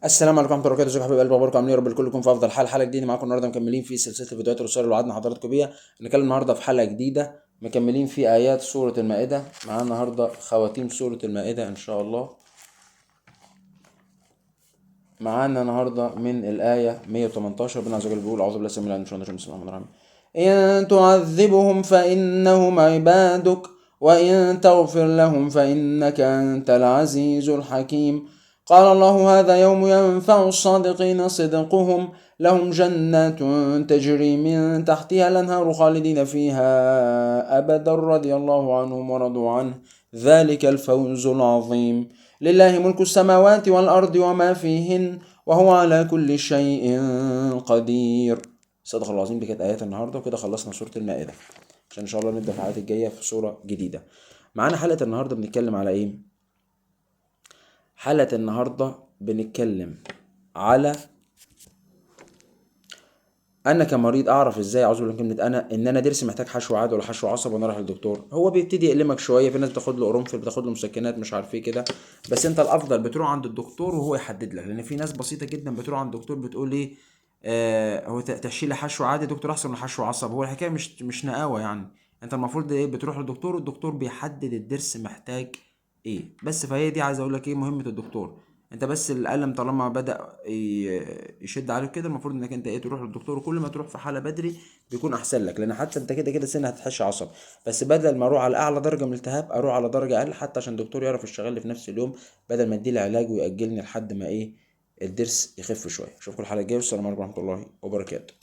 السلام عليكم ورحمه الله وبركاته. ازيكم يا حبايب قلبي؟ اخباركم عاملين؟ يا رب الكل يكون في افضل حال. حلقه جديده معاكم النهارده، مكملين في سلسله الفيديوهات والرسائل اللي وعدنا حضراتكم بيها. هنتكلم النهارده في حلقه جديده مكملين في ايات سوره المائده. معانا النهارده خواتيم سوره المائده ان شاء الله. معانا النهارده من الايه 118 ربنا عز وجل بيقول: اعوذ بالله السميع العليم من الشيطان الرجيم، بسم الله الرحمن الرحيم: ان تعذبهم فانهم عبادك وان تغفر لهم فانك انت العزيز الحكيم. قال الله: هذا يوم ينفع الصادقين صدقهم، لهم جنات تجري من تحتها الانهار خالدين فيها ابدا رضي الله عنهم ورضوا عنه، ذلك الفوز العظيم. لله ملك السماوات والأرض وما فيهن وهو على كل شيء قدير. صدق الله العظيم. دي كانت آيات النهاردة، وكده خلصنا سورة المائدة، عشان إن شاء الله نبدأ في الآيات الجاية في سورة جديدة. معانا حلقة النهاردة بنتكلم على إيه؟ حلقة النهاردة بنتكلم على انا كمريض اعرف ازاي، اعوذ بالله من كلمه انا ضرسي محتاج حشو عادي ولا حشو عصب، وانا رايح للدكتور. هو بيبتدي يألمك شويه، في ناس بتاخد له قرنفل، بتاخد له مسكنات، مش عارف ايه كده. بس انت الافضل بتروح عند الدكتور وهو يحدد لك، لان في ناس بسيطه جدا بتروح عند الدكتور بتقول ايه، هو تشيل حشو عادي دكتور احسن من حشو عصب. هو الحكايه مش نقاوه يعني. انت المفروض ايه، بتروح للدكتور والدكتور بيحدد الضرس محتاج ايه بس. فهي دي عايز اقول لك ايه مهمه الدكتور. انت بس الالم طالما بدأ يشد عليك كده، المفروض انك انت ايه تروح للدكتور. وكل ما تروح في حاله بدري بيكون احسن لك، لان حتى انت كده كده سنه هتحش عصب. بس بدل ما اروح على اعلى درجه من الالتهاب، اروح على درجه اقل، حتى عشان الدكتور يعرف يشتغل لي في نفس اليوم، بدل ما اديلي علاج ويأجلني لحد ما ايه الضرس يخف شويه. اشوفكم الحلقه الجايه، والسلام عليكم ورحمه الله وبركاته.